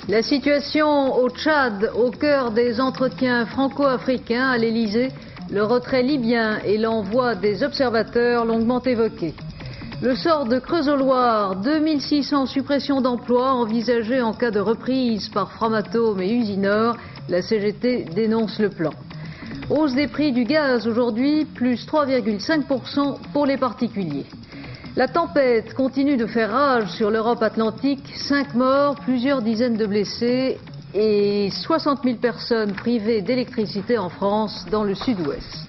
La situation au Tchad, au cœur des entretiens franco-africains à l'Elysée, le retrait libyen et l'envoi des observateurs longuement évoqués. Le sort de Creusot-Loire, 2600 suppressions d'emplois envisagées en cas de reprise par Framatome et Usinor, la CGT dénonce le plan. Hausse des prix du gaz aujourd'hui, plus 3,5% pour les particuliers. La tempête continue de faire rage sur l'Europe atlantique, 5 morts, plusieurs dizaines de blessés et 60 000 personnes privées d'électricité en France dans le sud-ouest.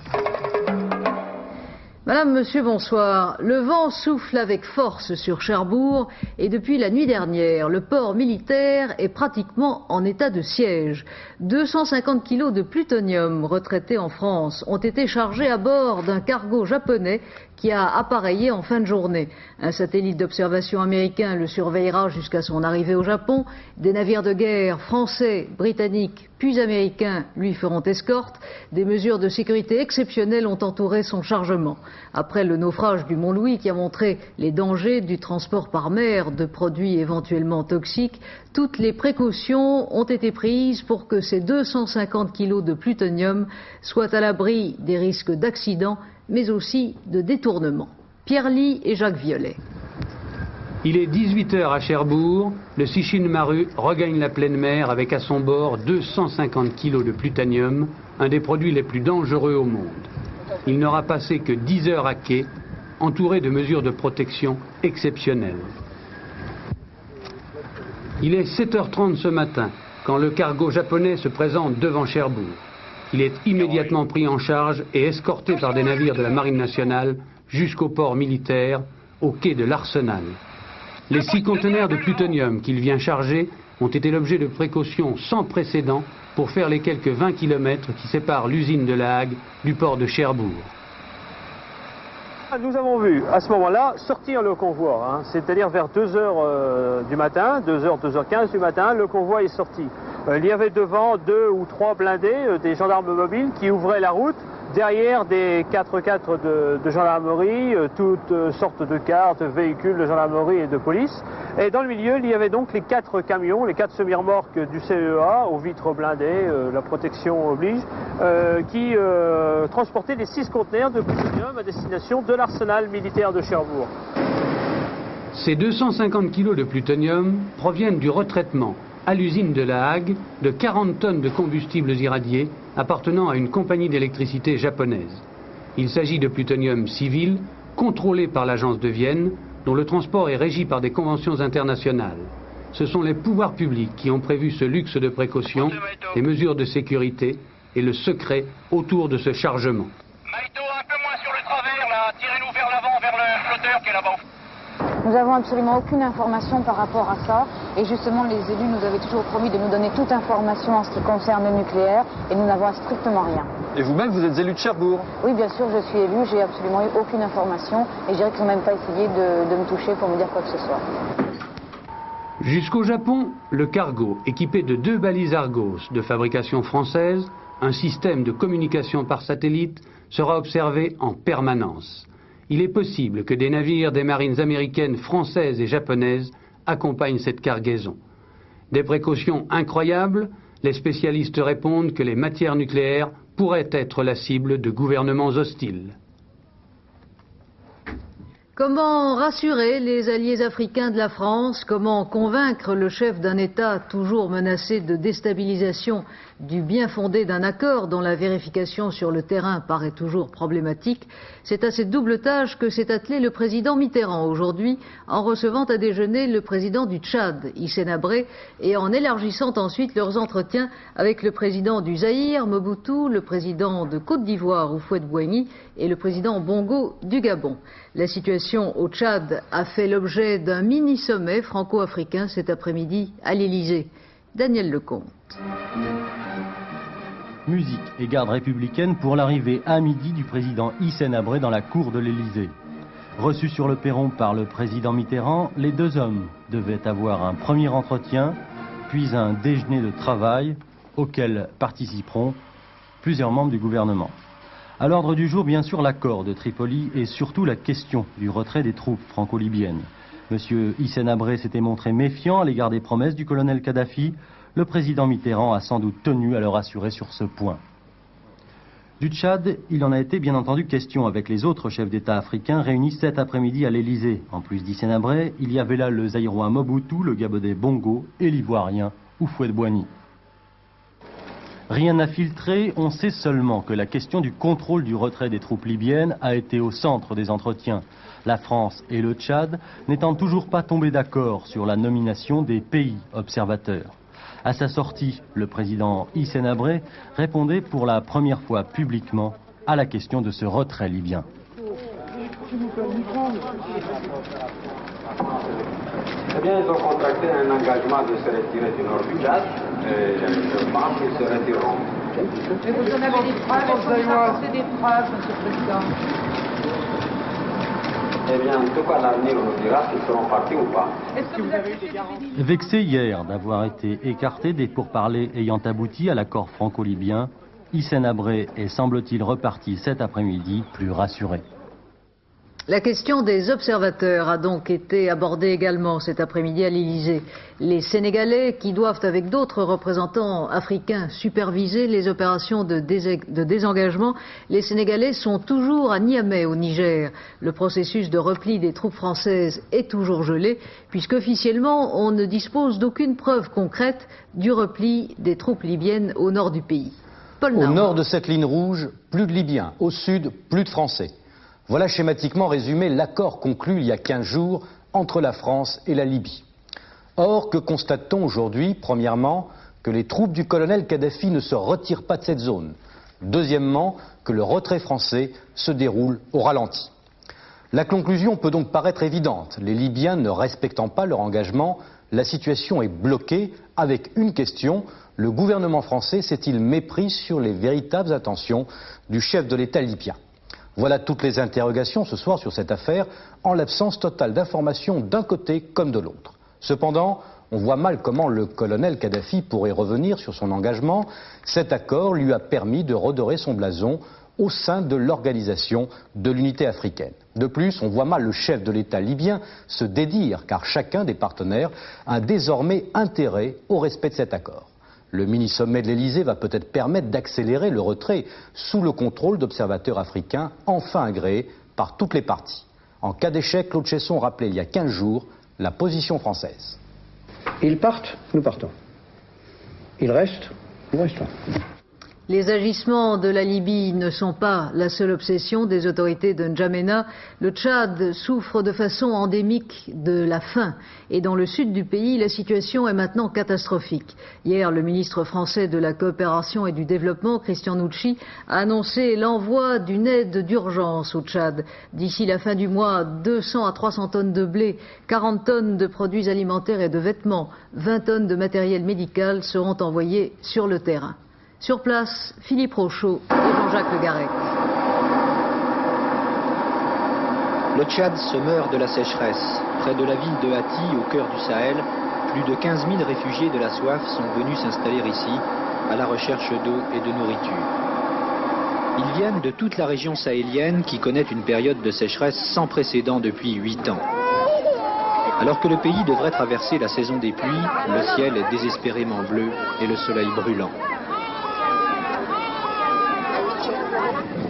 Madame, monsieur, bonsoir. Le vent souffle avec force sur Cherbourg et depuis la nuit dernière, le port militaire est pratiquement en état de siège. 250 kilos de plutonium retraités en France ont été chargés à bord d'un cargo japonais qui a appareillé en fin de journée. Un satellite d'observation américain le surveillera jusqu'à son arrivée au Japon. Des navires de guerre français, britanniques, puis américains lui feront escorte. Des mesures de sécurité exceptionnelles ont entouré son chargement. Après le naufrage du Mont-Louis qui a montré les dangers du transport par mer de produits éventuellement toxiques, toutes les précautions ont été prises pour que ces 250 kilos de plutonium soient à l'abri des risques d'accident, mais aussi de détournement. Pierre Ly et Jacques Violet. Il est 18h à Cherbourg, le Sichin Maru regagne la pleine mer avec à son bord 250 kilos de plutonium, un des produits les plus dangereux au monde. Il n'aura passé que 10 heures à quai, entouré de mesures de protection exceptionnelles. Il est 7h30 ce matin, quand le cargo japonais se présente devant Cherbourg. Il est immédiatement pris en charge et escorté par des navires de la Marine nationale jusqu'au port militaire, au quai de l'Arsenal. Les 6 conteneurs de plutonium qu'il vient charger ont été l'objet de précautions sans précédent pour faire les quelques 20 km qui séparent l'usine de La Hague du port de Cherbourg. Nous avons vu à ce moment-là sortir le convoi, c'est-à-dire vers 2h du matin, 2h15 du matin, le convoi est sorti. Il y avait devant 2 ou 3 blindés, des gendarmes mobiles qui ouvraient la route, derrière des 4x4 de gendarmerie, toutes sortes de cars, de véhicules de gendarmerie et de police. Et dans le milieu, il y avait donc les 4 camions, les 4 semi-remorques du CEA, aux vitres blindées, la protection oblige, qui transportaient les 6 conteneurs de plutonium à destination de l'arsenal militaire de Cherbourg. Ces 250 kilos de plutonium proviennent du retraitement à l'usine de La Hague de 40 tonnes de combustibles irradiés appartenant à une compagnie d'électricité japonaise. Il s'agit de plutonium civil, contrôlé par l'agence de Vienne, dont le transport est régi par des conventions internationales. Ce sont les pouvoirs publics qui ont prévu ce luxe de précaution, les mesures de sécurité et le secret autour de ce chargement. Maïto, un peu moins sur le travers, là. Tirez-nous vers l'avant, vers le flotteur qui est là-bas. Nous n'avons absolument aucune information par rapport à ça. Et justement, les élus nous avaient toujours promis de nous donner toute information en ce qui concerne le nucléaire. Et nous n'avons strictement rien. Et vous-même, vous êtes élu de Cherbourg? Oui, bien sûr, je suis élu. J'ai absolument eu aucune information. Et je dirais qu'ils n'ont même pas essayé de me toucher pour me dire quoi que ce soit. Jusqu'au Japon, le cargo, équipé de 2 balises Argos de fabrication française, un système de communication par satellite, sera observé en permanence. Il est possible que des navires des marines américaines, françaises et japonaises accompagnent cette cargaison. Des précautions incroyables, les spécialistes répondent que les matières nucléaires pourraient être la cible de gouvernements hostiles. Comment rassurer les alliés africains de la France? Comment convaincre le chef d'un État toujours menacé de déstabilisation du bien fondé d'un accord dont la vérification sur le terrain paraît toujours problématique? C'est à cette double tâche que s'est attelé le président Mitterrand aujourd'hui en recevant à déjeuner le président du Tchad, Hissène Habré, et en élargissant ensuite leurs entretiens avec le président du Zaïre, Mobutu, le président de Côte d'Ivoire, Houphouët-Boigny, et le président Bongo du Gabon. La situation au Tchad a fait l'objet d'un mini-sommet franco-africain cet après-midi à l'Elysée. Daniel Lecomte. Musique et garde républicaine pour l'arrivée à midi du président Hissène Habré dans la cour de l'Elysée. Reçus sur le perron par le président Mitterrand, les 2 hommes devaient avoir un premier entretien, puis un déjeuner de travail auquel participeront plusieurs membres du gouvernement. À l'ordre du jour, bien sûr, l'accord de Tripoli et surtout la question du retrait des troupes franco-libyennes. M. Hissène Habré s'était montré méfiant à l'égard des promesses du colonel Kadhafi. Le président Mitterrand a sans doute tenu à le rassurer sur ce point. Du Tchad, il en a été bien entendu question avec les autres chefs d'État africains réunis cet après-midi à l'Élysée. En plus d'Hissène Habré, il y avait là le Zaïrois Mobutu, le Gabonais Bongo et l'Ivoirien Houphouët-Boigny. Rien n'a filtré, on sait seulement que la question du contrôle du retrait des troupes libyennes a été au centre des entretiens. La France et le Tchad n'étant toujours pas tombés d'accord sur la nomination des pays observateurs. À sa sortie, le président Hissène Habré répondait pour la première fois publiquement à la question de ce retrait libyen. Eh bien, ils ont contracté un engagement de se retirer du nord du Tchad et je pense qu'ils se retireront. Et vous en avez des preuves? Est-ce qu'on vous a apporté des preuves, Monsieur le Président? Eh bien, en tout cas, l'avenir nous dira s'ils seront partis ou pas. Est-ce que vous avez eu des garanties? Vexé hier d'avoir été écarté des pourparlers ayant abouti à l'accord franco-libyen, Hissène Habré est, semble-t-il, reparti cet après-midi plus rassuré. La question des observateurs a donc été abordée également cet après-midi à l'Élysée. Les Sénégalais, qui doivent avec d'autres représentants africains superviser les opérations de désengagement, les Sénégalais sont toujours à Niamey au Niger. Le processus de repli des troupes françaises est toujours gelé, puisqu'officiellement on ne dispose d'aucune preuve concrète du repli des troupes libyennes au nord du pays. Paul Au Narva. nord de cette ligne rouge, plus de Libyens. Au sud, plus de Français. Voilà schématiquement résumé l'accord conclu il y a 15 jours entre la France et la Libye. Or, que constate-t-on aujourd'hui? Premièrement, que les troupes du colonel Kadhafi ne se retirent pas de cette zone. Deuxièmement, que le retrait français se déroule au ralenti. La conclusion peut donc paraître évidente. Les Libyens ne respectant pas leur engagement, la situation est bloquée avec une question: le gouvernement français s'est-il mépris sur les véritables intentions du chef de l'État libyen? Voilà toutes les interrogations ce soir sur cette affaire, en l'absence totale d'informations d'un côté comme de l'autre. Cependant, on voit mal comment le colonel Kadhafi pourrait revenir sur son engagement. Cet accord lui a permis de redorer son blason au sein de l'organisation de l'unité africaine. De plus, on voit mal le chef de l'État libyen se dédire, car chacun des partenaires a désormais intérêt au respect de cet accord. Le mini-sommet de l'Élysée va peut-être permettre d'accélérer le retrait sous le contrôle d'observateurs africains enfin agréés par toutes les parties. En cas d'échec, Claude Chesson rappelait il y a 15 jours la position française. Ils partent, nous partons. Ils restent, nous restons. Les agissements de la Libye ne sont pas la seule obsession des autorités de N'Djamena. Le Tchad souffre de façon endémique de la faim. Et dans le sud du pays, la situation est maintenant catastrophique. Hier, le ministre français de la Coopération et du Développement, Christian Nucci, a annoncé l'envoi d'une aide d'urgence au Tchad. D'ici la fin du mois, 200 à 300 tonnes de blé, 40 tonnes de produits alimentaires et de vêtements, 20 tonnes de matériel médical seront envoyés sur le terrain. Sur place, Philippe Rochaud et Jean-Jacques Le Garec. Le Tchad se meurt de la sécheresse. Près de la ville de Hati, au cœur du Sahel, plus de 15 000 réfugiés de la soif sont venus s'installer ici, à la recherche d'eau et de nourriture. Ils viennent de toute la région sahélienne qui connaît une période de sécheresse sans précédent depuis 8 ans. Alors que le pays devrait traverser la saison des pluies, le ciel est désespérément bleu et le soleil brûlant.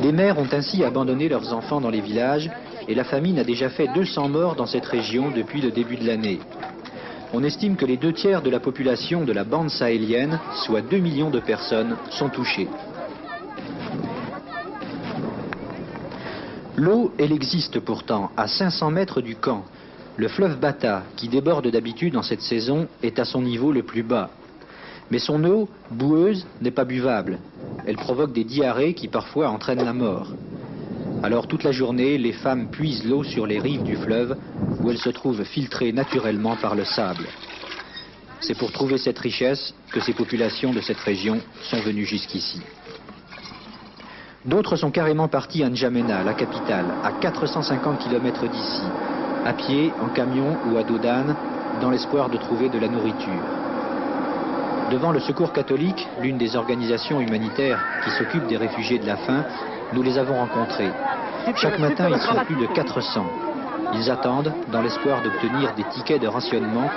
Les mères ont ainsi abandonné leurs enfants dans les villages et la famine a déjà fait 200 morts dans cette région depuis le début de l'année. On estime que les 2/3 de la population de la bande sahélienne, soit 2 millions de personnes, sont touchées. L'eau, elle existe pourtant à 500 mètres du camp. Le fleuve Bata, qui déborde d'habitude en cette saison, est à son niveau le plus bas. Mais son eau, boueuse, n'est pas buvable. Elle provoque des diarrhées qui parfois entraînent la mort. Alors toute la journée, les femmes puisent l'eau sur les rives du fleuve, où elle se trouve filtrée naturellement par le sable. C'est pour trouver cette richesse que ces populations de cette région sont venues jusqu'ici. D'autres sont carrément partis à N'Djamena, la capitale, à 450 km d'ici, à pied, en camion ou à dos d'âne, dans l'espoir de trouver de la nourriture. Devant le Secours catholique, l'une des organisations humanitaires qui s'occupe des réfugiés de la faim, nous les avons rencontrés. Chaque matin, ils sont plus de 400. Ils attendent dans l'espoir d'obtenir des tickets de rationnement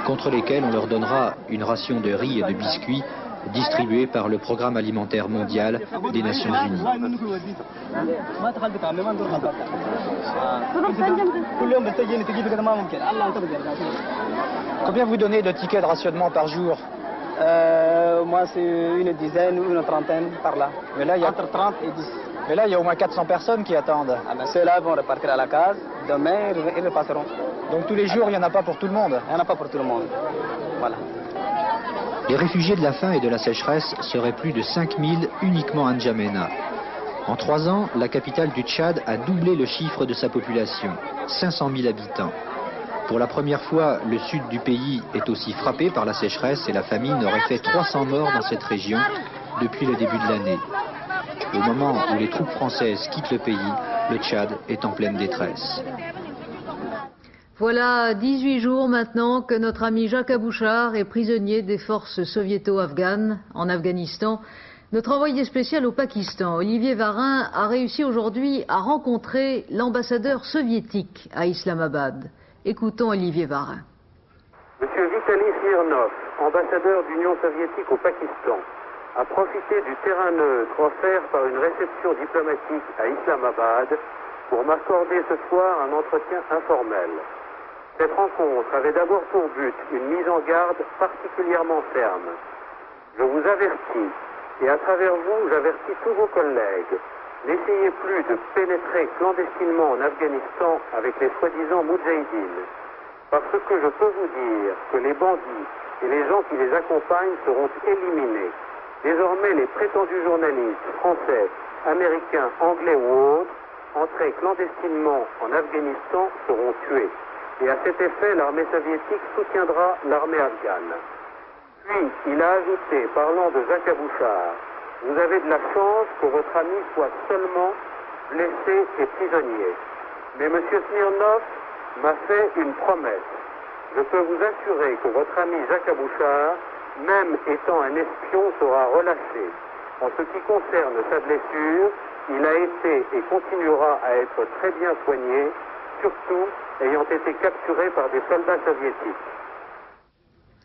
contre lesquels on leur donnera une ration de riz et de biscuits distribués par le Programme alimentaire mondial des Nations Unies. Combien vous donnez de tickets de rationnement par jour? Moi, c'est une dizaine ou une trentaine par là. Mais là, il y a... Entre 30 et 10. Mais là, il y a au moins 400 personnes qui attendent. Ah ben, ceux-là vont repartir à la case. Demain, ils repasseront. Donc tous les jours, il n'y en a pas pour tout le monde? Il n'y en a pas pour tout le monde. Voilà. Les réfugiés de la faim et de la sécheresse seraient plus de 5000 uniquement à N'Djamena. En 3 ans, la capitale du Tchad a doublé le chiffre de sa population, 500 000 habitants. Pour la première fois, le sud du pays est aussi frappé par la sécheresse et la famine aurait fait 300 morts dans cette région depuis le début de l'année. Au moment où les troupes françaises quittent le pays, le Tchad est en pleine détresse. Voilà 18 jours maintenant que notre ami Jacques Abouchar est prisonnier des forces soviéto-afghanes en Afghanistan. Notre envoyé spécial au Pakistan, Olivier Varin, a réussi aujourd'hui à rencontrer l'ambassadeur soviétique à Islamabad. Écoutons Olivier Varin. Monsieur Vitaly Smirnov, ambassadeur d'Union soviétique au Pakistan, a profité du terrain neutre offert par une réception diplomatique à Islamabad pour m'accorder ce soir un entretien informel. Cette rencontre avait d'abord pour but une mise en garde particulièrement ferme. Je vous avertis, et à travers vous, j'avertis tous vos collègues, n'essayez plus de pénétrer clandestinement en Afghanistan avec les soi-disant moudjahidines, parce que je peux vous dire que les bandits et les gens qui les accompagnent seront éliminés. Désormais, les prétendus journalistes français, américains, anglais ou autres, entrés clandestinement en Afghanistan seront tués. Et à cet effet, l'armée soviétique soutiendra l'armée afghane. Puis, il a ajouté, parlant de Jacques Abouchar, vous avez de la chance que votre ami soit seulement blessé et prisonnier. Mais M. Smirnov m'a fait une promesse. Je peux vous assurer que votre ami Jacques Abouchar, même étant un espion, sera relâché. En ce qui concerne sa blessure, il a été et continuera à être très bien soigné, surtout ayant été capturé par des soldats soviétiques.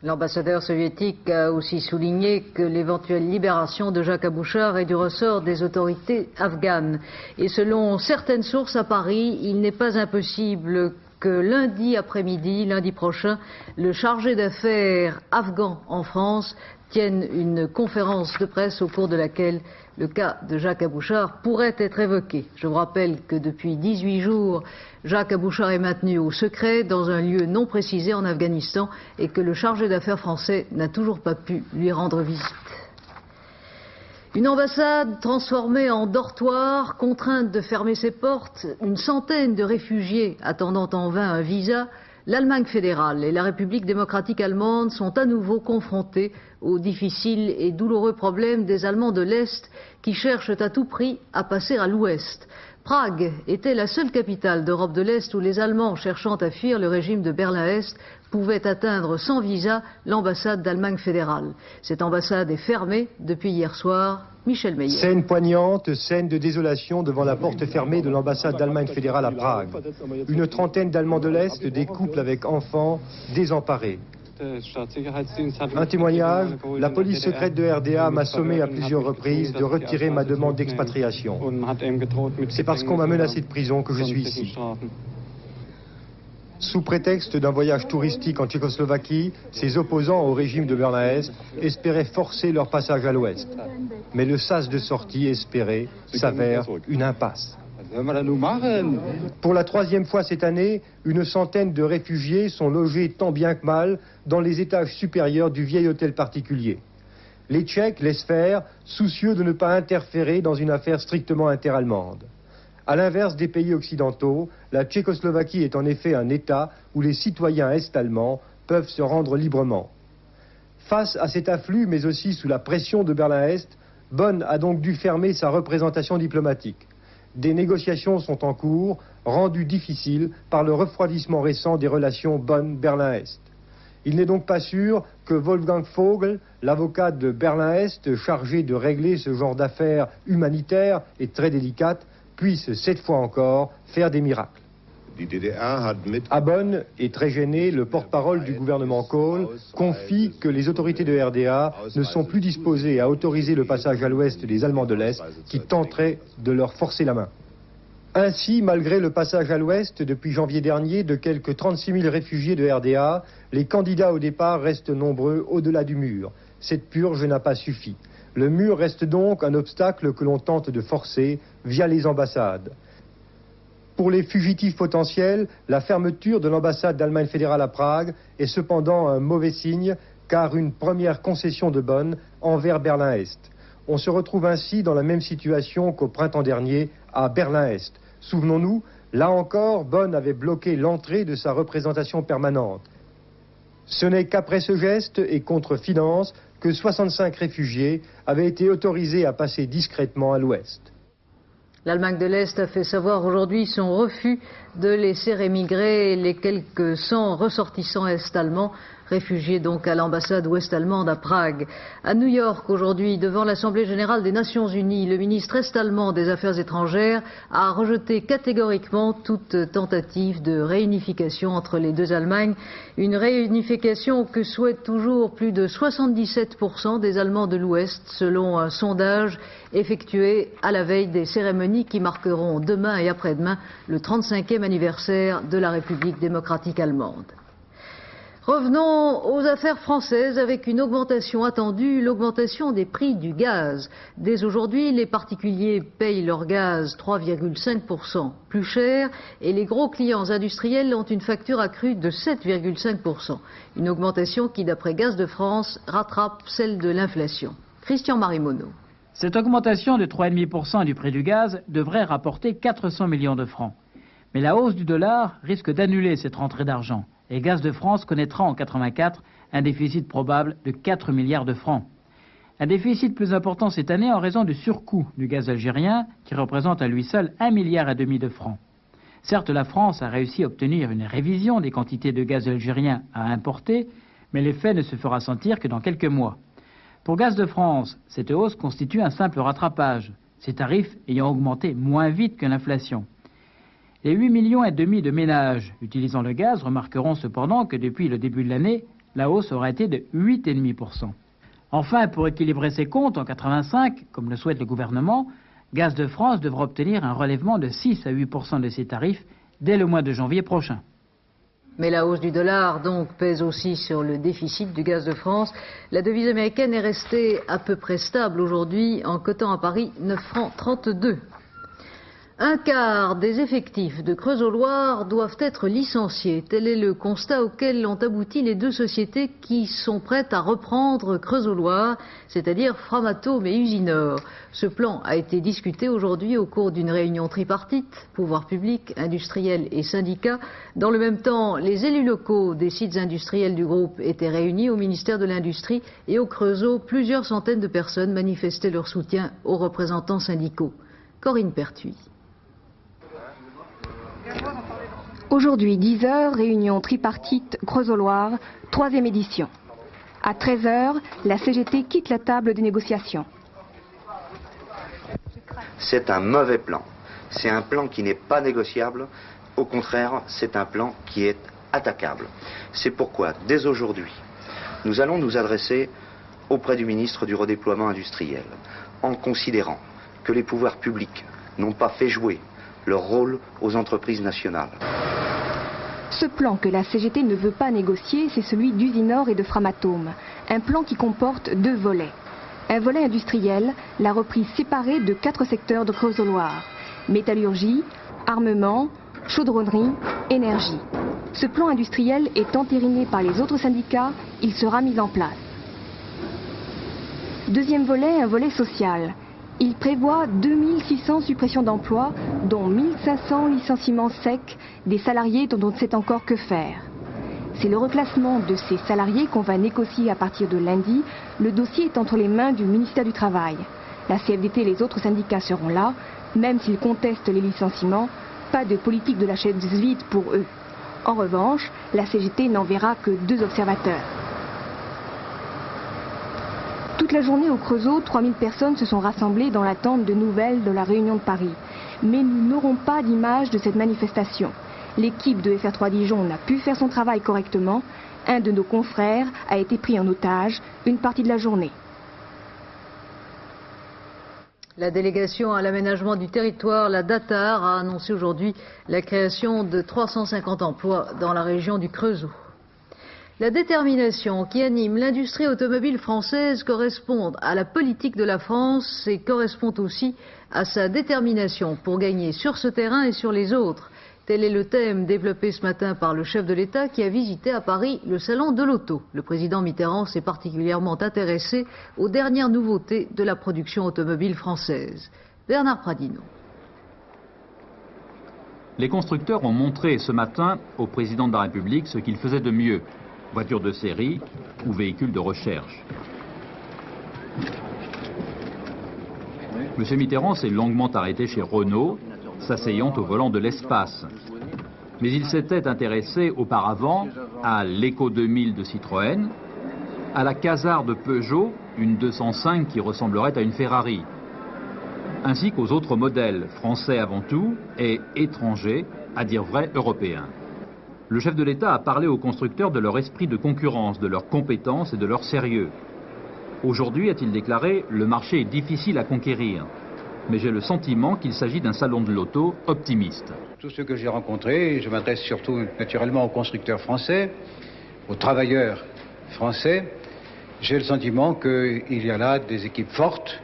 L'ambassadeur soviétique a aussi souligné que l'éventuelle libération de Jacques Abouchar est du ressort des autorités afghanes. Et selon certaines sources à Paris, il n'est pas impossible que lundi après-midi, lundi prochain, le chargé d'affaires afghan en France tienne une conférence de presse au cours de laquelle le cas de Jacques Abouchar pourrait être évoqué. Je vous rappelle que depuis 18 jours, Jacques Abouchar est maintenu au secret dans un lieu non précisé en Afghanistan et que le chargé d'affaires français n'a toujours pas pu lui rendre visite. Une ambassade transformée en dortoir, contrainte de fermer ses portes, une centaine de réfugiés attendant en vain un visa, l'Allemagne fédérale et la République démocratique allemande sont à nouveau confrontés aux difficiles et douloureux problèmes des Allemands de l'Est qui cherchent à tout prix à passer à l'Ouest. Prague était la seule capitale d'Europe de l'Est où les Allemands cherchant à fuir le régime de Berlin-Est pouvaient atteindre sans visa l'ambassade d'Allemagne fédérale. Cette ambassade est fermée depuis hier soir. Michel Meyer. Scène poignante, scène de désolation devant la porte fermée de l'ambassade d'Allemagne fédérale à Prague. Une trentaine d'Allemands de l'Est, des couples avec enfants, désemparés. Un témoignage, la police secrète de RDA m'a sommé à plusieurs reprises de retirer ma demande d'expatriation. C'est parce qu'on m'a menacé de prison que je suis ici. Sous prétexte d'un voyage touristique en Tchécoslovaquie, ses opposants au régime de Berlin-Est espéraient forcer leur passage à l'Ouest. Mais le sas de sortie espéré s'avère une impasse. Pour la troisième fois cette année, une centaine de réfugiés sont logés tant bien que mal dans les étages supérieurs du vieil hôtel particulier. Les Tchèques laissent faire, soucieux de ne pas interférer dans une affaire strictement interallemande. À l'inverse des pays occidentaux, la Tchécoslovaquie est en effet un État où les citoyens est-allemands peuvent se rendre librement. Face à cet afflux, mais aussi sous la pression de Berlin-Est, Bonn a donc dû fermer sa représentation diplomatique. Des négociations sont en cours, rendues difficiles par le refroidissement récent des relations Bonn-Berlin-Est. Il n'est donc pas sûr que Wolfgang Vogel, l'avocat de Berlin-Est chargé de régler ce genre d'affaires humanitaires et très délicates, puisse, cette fois encore, faire des miracles. À Bonn, et très gêné, le porte-parole du gouvernement Kohl confie que les autorités de RDA ne sont plus disposées à autoriser le passage à l'ouest des Allemands de l'Est qui tenteraient de leur forcer la main. Ainsi, malgré le passage à l'ouest depuis janvier dernier de quelques 36 000 réfugiés de RDA, les candidats au départ restent nombreux au-delà du mur. Cette purge n'a pas suffi. Le mur reste donc un obstacle que l'on tente de forcer via les ambassades. Pour les fugitifs potentiels, la fermeture de l'ambassade d'Allemagne fédérale à Prague est cependant un mauvais signe, car une première concession de Bonn envers Berlin-Est. On se retrouve ainsi dans la même situation qu'au printemps dernier à Berlin-Est. Souvenons-nous, là encore, Bonn avait bloqué l'entrée de sa représentation permanente. Ce n'est qu'après ce geste et contre finance que 65 réfugiés avaient été autorisés à passer discrètement à l'ouest. L'Allemagne de l'Est a fait savoir aujourd'hui son refus de laisser émigrer les quelques 100 ressortissants est-allemands, réfugiés donc à l'ambassade ouest-allemande à Prague. À New York aujourd'hui, devant l'Assemblée générale des Nations unies, le ministre est-allemand des Affaires étrangères a rejeté catégoriquement toute tentative de réunification entre les deux Allemagnes. Une réunification que souhaitent toujours plus de 77% des Allemands de l'Ouest, selon un sondage effectué à la veille des cérémonies qui marqueront demain et après-demain le 35e anniversaire de la République démocratique allemande. Revenons aux affaires françaises avec une augmentation attendue, l'augmentation des prix du gaz. Dès aujourd'hui, les particuliers payent leur gaz 3,5% plus cher et les gros clients industriels ont une facture accrue de 7,5%. Une augmentation qui, d'après Gaz de France, rattrape celle de l'inflation. Christian Marimonneau. Cette augmentation de 3,5% du prix du gaz devrait rapporter 400 millions de francs. Mais la hausse du dollar risque d'annuler cette rentrée d'argent. Et Gaz de France connaîtra en 1984 un déficit probable de 4 milliards de francs. Un déficit plus important cette année en raison du surcoût du gaz algérien qui représente à lui seul 1,5 milliard de francs. Certes, la France a réussi à obtenir une révision des quantités de gaz algérien à importer, mais l'effet ne se fera sentir que dans quelques mois. Pour Gaz de France, cette hausse constitue un simple rattrapage, ces tarifs ayant augmenté moins vite que l'inflation. Les 8,5 millions de ménages utilisant le gaz remarqueront cependant que depuis le début de l'année, la hausse aura été de 8,5%. Enfin, pour équilibrer ses comptes en 1985, comme le souhaite le gouvernement, Gaz de France devra obtenir un relèvement de 6 à 8% de ses tarifs dès le mois de janvier prochain. Mais la hausse du dollar donc pèse aussi sur le déficit du Gaz de France. La devise américaine est restée à peu près stable aujourd'hui en cotant à Paris 9,32 francs. Un quart des effectifs de Creusot-Loire doivent être licenciés. Tel est le constat auquel ont abouti les deux sociétés qui sont prêtes à reprendre Creusot-Loire, c'est-à-dire Framatome et Usinor. Ce plan a été discuté aujourd'hui au cours d'une réunion tripartite, pouvoirs publics, industriels et syndicats. Dans le même temps, les élus locaux des sites industriels du groupe étaient réunis au ministère de l'Industrie et au Creusot, plusieurs centaines de personnes manifestaient leur soutien aux représentants syndicaux. Corinne Pertuis. Aujourd'hui, 10h, réunion tripartite Creusot-Loire, 3e édition. À 13h, la CGT quitte la table des négociations. C'est un mauvais plan. C'est un plan qui n'est pas négociable. Au contraire, c'est un plan qui est attaquable. C'est pourquoi, dès aujourd'hui, nous allons nous adresser auprès du ministre du redéploiement industriel, en considérant que les pouvoirs publics n'ont pas fait jouer leur rôle aux entreprises nationales. Ce plan que la CGT ne veut pas négocier, c'est celui d'Usinor et de Framatome. Un plan qui comporte deux volets. Un volet industriel, la reprise séparée de 4 secteurs de Creusot-Loire. Métallurgie, armement, chaudronnerie, énergie. Ce plan industriel est entériné par les autres syndicats, il sera mis en place. Deuxième volet, un volet social. Il prévoit 2600 suppressions d'emplois, dont 1500 licenciements secs des salariés dont on ne sait encore que faire. C'est le reclassement de ces salariés qu'on va négocier à partir de lundi. Le dossier est entre les mains du ministère du Travail. La CFDT et les autres syndicats seront là, même s'ils contestent les licenciements, pas de politique de la chaise vide pour eux. En revanche, la CGT n'enverra que 2 observateurs. Toute la journée au Creusot, 3000 personnes se sont rassemblées dans l'attente de nouvelles de la réunion de Paris. Mais nous n'aurons pas d'image de cette manifestation. l'équipe de FR3 Dijon n'a pu faire son travail correctement. Un de nos confrères a été pris en otage une partie de la journée. La délégation à l'aménagement du territoire, la DATAR, a annoncé aujourd'hui la création de 350 emplois dans la région du Creusot. La détermination qui anime l'industrie automobile française correspond à la politique de la France et correspond aussi à sa détermination pour gagner sur ce terrain et sur les autres. Tel est le thème développé ce matin par le chef de l'État qui a visité à Paris le salon de l'auto. Le président Mitterrand s'est particulièrement intéressé aux dernières nouveautés de la production automobile française. Bernard Pradino. Les constructeurs ont montré ce matin au président de la République ce qu'ils faisaient de mieux, voitures de série ou véhicules de recherche. M. Mitterrand s'est longuement arrêté chez Renault, s'asseyant au volant de l'Espace. Mais il s'était intéressé auparavant à l'Eco 2000 de Citroën, à la Casar de Peugeot, une 205 qui ressemblerait à une Ferrari, ainsi qu'aux autres modèles, français avant tout et étrangers, à dire vrai européens. Le chef de l'État a parlé aux constructeurs de leur esprit de concurrence, de leurs compétences et de leur sérieux. Aujourd'hui, a-t-il déclaré, le marché est difficile à conquérir. Mais j'ai le sentiment qu'il s'agit d'un salon de l'auto optimiste. Tous ceux que j'ai rencontrés, je m'adresse surtout naturellement aux constructeurs français, aux travailleurs français, j'ai le sentiment qu'il y a là des équipes fortes,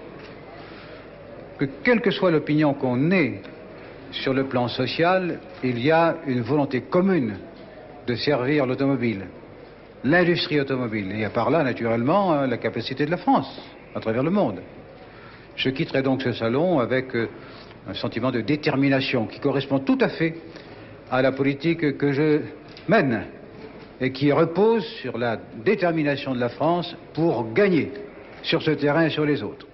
que quelle que soit l'opinion qu'on ait sur le plan social, il y a une volonté commune de servir l'automobile, l'industrie automobile, et à part là, naturellement, la capacité de la France à travers le monde. Je quitterai donc ce salon avec un sentiment de détermination qui correspond tout à fait à la politique que je mène et qui repose sur la détermination de la France pour gagner sur ce terrain et sur les autres.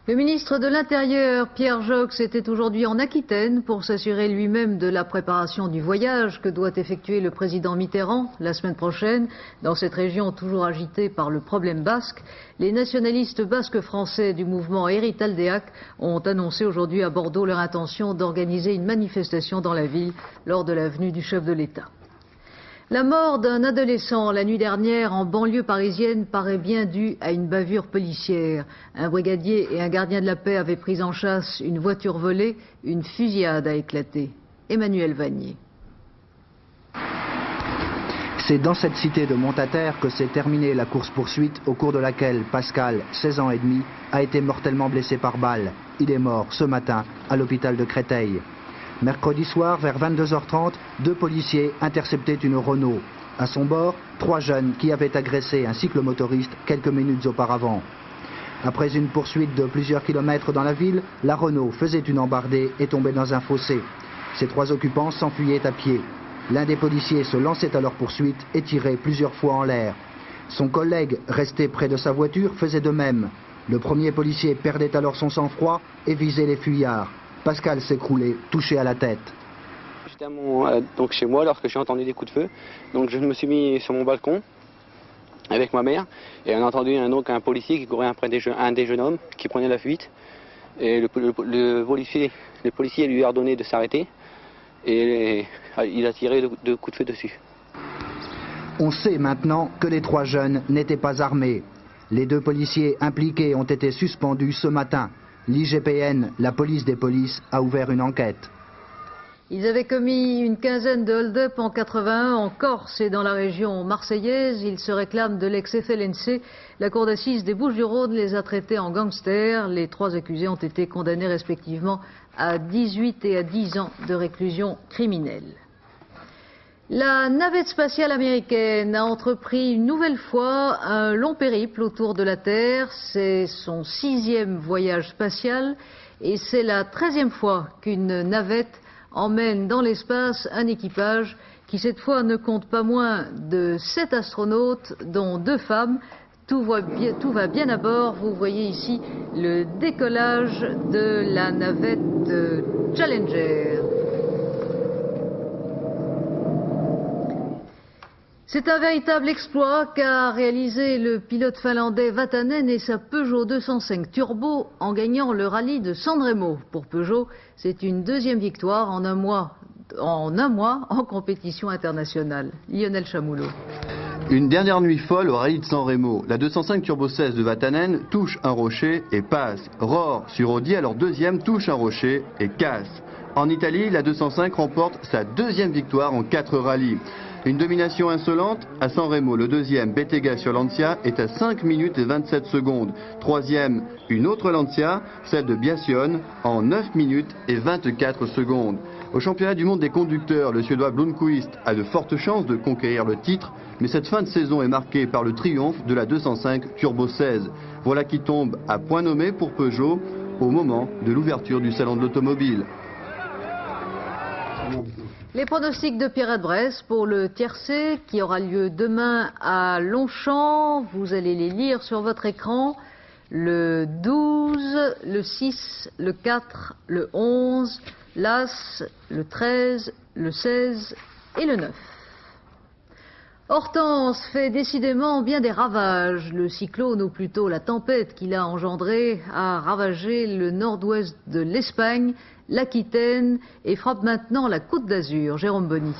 Le ministre de l'Intérieur, Pierre Joxe, était aujourd'hui en Aquitaine pour s'assurer lui-même de la préparation du voyage que doit effectuer le président Mitterrand la semaine prochaine. Dans cette région toujours agitée par le problème basque, les nationalistes basques français du mouvement Héritaldeac ont annoncé aujourd'hui à Bordeaux leur intention d'organiser une manifestation dans la ville lors de la venue du chef de l'État. La mort d'un adolescent la nuit dernière en banlieue parisienne paraît bien due à une bavure policière. Un brigadier et un gardien de la paix avaient pris en chasse une voiture volée. Une fusillade a éclaté. Emmanuel Vanier. C'est dans cette cité de Montataire que s'est terminée la course-poursuite au cours de laquelle Pascal, 16 ans et demi, a été mortellement blessé par balle. Il est mort ce matin à l'hôpital de Créteil. Mercredi soir, vers 22h30, 2 policiers interceptaient une Renault. À son bord, 3 jeunes qui avaient agressé un cyclomotoriste quelques minutes auparavant. Après une poursuite de plusieurs kilomètres dans la ville, la Renault faisait une embardée et tombait dans un fossé. Ces 3 occupants s'enfuyaient à pied. L'un des policiers se lançait à leur poursuite et tirait plusieurs fois en l'air. Son collègue, resté près de sa voiture, faisait de même. Le premier policier perdait alors son sang-froid et visait les fuyards. Pascal s'écroulait, touché à la tête. J'étais donc chez moi lorsque j'ai entendu des coups de feu. Donc je me suis mis sur mon balcon avec ma mère et on a entendu un policier qui courait après un des jeunes hommes qui prenait la fuite. Et le policier lui a ordonné de s'arrêter et il a tiré 2 coups de feu dessus. On sait maintenant que les 3 jeunes n'étaient pas armés. Les 2 policiers impliqués ont été suspendus ce matin. L'IGPN, la police des polices, a ouvert une enquête. Ils avaient commis une quinzaine de hold-up en 81 en Corse et dans la région marseillaise. Ils se réclament de l'ex-FLNC. La cour d'assises des Bouches-du-Rhône les a traités en gangsters. Les 3 accusés ont été condamnés respectivement à 18 et à 10 ans de réclusion criminelle. La navette spatiale américaine a entrepris une nouvelle fois un long périple autour de la Terre. C'est son 6e voyage spatial et c'est la 13e fois qu'une navette emmène dans l'espace un équipage qui cette fois ne compte pas moins de 7 astronautes dont 2 femmes. Tout va bien à bord. Vous voyez ici le décollage de la navette Challenger. C'est un véritable exploit qu'a réalisé le pilote finlandais Vatanen et sa Peugeot 205 Turbo en gagnant le rallye de San Remo. Pour Peugeot, c'est une 2e victoire en un mois en un mois en compétition internationale. Lionel Chamoulot. Une dernière nuit folle au rallye de San Remo. La 205 Turbo 16 de Vatanen touche un rocher et passe. Rohr sur Audi, alors deuxième, touche un rocher et casse. En Italie, la 205 remporte sa deuxième victoire en 4 rallyes. Une domination insolente à San Remo. Le deuxième, Bettega sur Lancia, est à 5 minutes et 27 secondes. Troisième, une autre Lancia, celle de Biasion, en 9 minutes et 24 secondes. Au championnat du monde des conducteurs, le Suédois Blomqvist a de fortes chances de conquérir le titre, mais cette fin de saison est marquée par le triomphe de la 205 Turbo 16. Voilà qui tombe à point nommé pour Peugeot au moment de l'ouverture du salon de l'automobile. Les pronostics de Pierrette Bresse pour le tiercé qui aura lieu demain à Longchamp. Vous allez les lire sur votre écran. Le 12, le 6, le 4, le 11, l'As, le 13, le 16 et le 9. Hortense fait décidément bien des ravages. Le cyclone, ou plutôt la tempête qu'il a engendrée, a ravagé le nord-ouest de l'Espagne, l'Aquitaine et frappe maintenant la Côte d'Azur. Jérôme Bonny.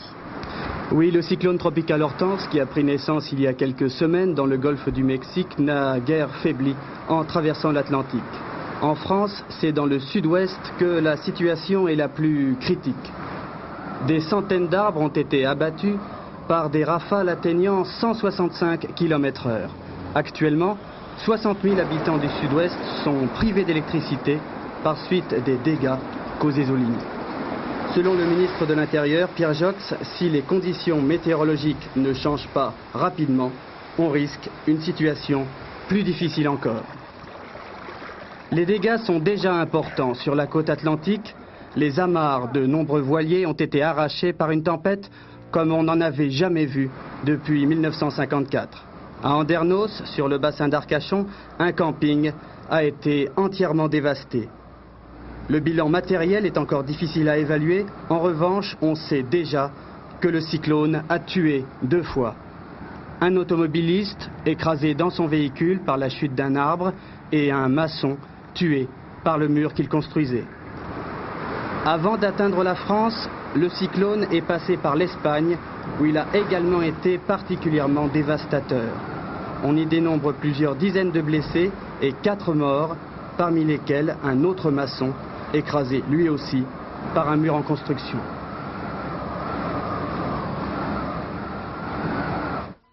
Oui, le cyclone tropical Hortense, qui a pris naissance il y a quelques semaines dans le golfe du Mexique, n'a guère faibli en traversant l'Atlantique. En France, c'est dans le sud-ouest que la situation est la plus critique. Des centaines d'arbres ont été abattus par des rafales atteignant 165 km/h. Actuellement, 60 000 habitants du sud-ouest sont privés d'électricité par suite des dégâts causés aux lignes. Selon le ministre de l'Intérieur, Pierre Joxe, si les conditions météorologiques ne changent pas rapidement, on risque une situation plus difficile encore. Les dégâts sont déjà importants sur la côte atlantique. Les amarres de nombreux voiliers ont été arrachés par une tempête comme on n'en avait jamais vu depuis 1954. À Andernos, sur le bassin d'Arcachon, un camping a été entièrement dévasté. Le bilan matériel est encore difficile à évaluer. En revanche, on sait déjà que le cyclone a tué 2 fois. Un automobiliste écrasé dans son véhicule par la chute d'un arbre et un maçon tué par le mur qu'il construisait. Avant d'atteindre la France, le cyclone est passé par l'Espagne, où il a également été particulièrement dévastateur. On y dénombre plusieurs dizaines de blessés et 4 morts, parmi lesquels un autre maçon, écrasé lui aussi par un mur en construction.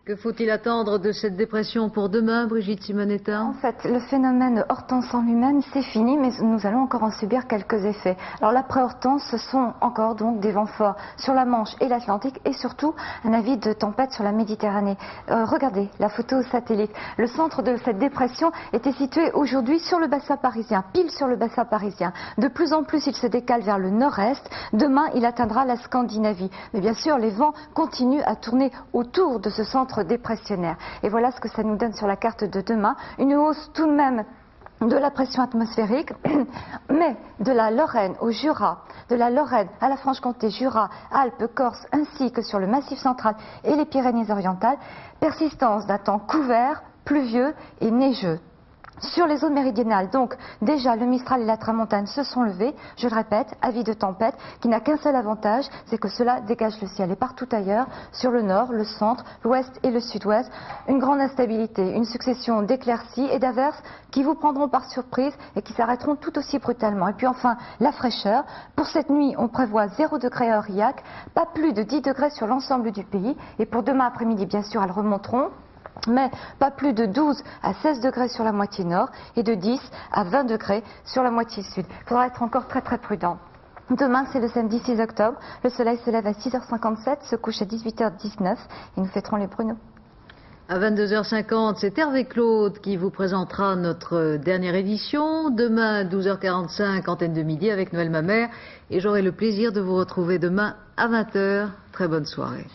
Que faut-il attendre de cette dépression pour demain, Brigitte Simonetta? En fait, le phénomène Hortense en lui-même, c'est fini, mais nous allons encore en subir quelques effets. Alors l'après-Hortense, ce sont encore donc des vents forts sur la Manche et l'Atlantique, et surtout un avis de tempête sur la Méditerranée. Regardez la photo satellite. Le centre de cette dépression était situé aujourd'hui sur le bassin parisien, pile sur le bassin parisien. De plus en plus, il se décale vers le nord-est. Demain, il atteindra la Scandinavie. Mais bien sûr, les vents continuent à tourner autour de ce centre dépressionnaire. Et voilà ce que ça nous donne sur la carte de demain. Une hausse tout de même de la pression atmosphérique, mais de la Lorraine au Jura, de la Lorraine à la Franche-Comté, Jura, Alpes, Corse, ainsi que sur le Massif central et les Pyrénées-Orientales, persistance d'un temps couvert, pluvieux et neigeux. Sur les zones méridionales, donc, déjà le Mistral et la Tramontane se sont levés, je le répète, avis de tempête, qui n'a qu'un seul avantage, c'est que cela dégage le ciel. Et partout ailleurs, sur le nord, le centre, l'ouest et le sud-ouest, une grande instabilité, une succession d'éclaircies et d'averses qui vous prendront par surprise et qui s'arrêteront tout aussi brutalement. Et puis enfin, la fraîcheur. Pour cette nuit, on prévoit 0 degré à Aurillac, pas plus de 10 degrés sur l'ensemble du pays. Et pour demain après-midi, bien sûr, elles remonteront, mais pas plus de 12 à 16 degrés sur la moitié nord et de 10 à 20 degrés sur la moitié sud. Il faudra être encore très prudent. Demain, c'est le samedi 6 octobre. Le soleil se lève à 6h57, se couche à 18h19 et nous fêterons les Bruno. À 22h50, c'est Hervé Claude qui vous présentera notre dernière édition. Demain, 12h45, antenne de midi avec Noël Mamère. Et j'aurai le plaisir de vous retrouver demain à 20h. Très bonne soirée.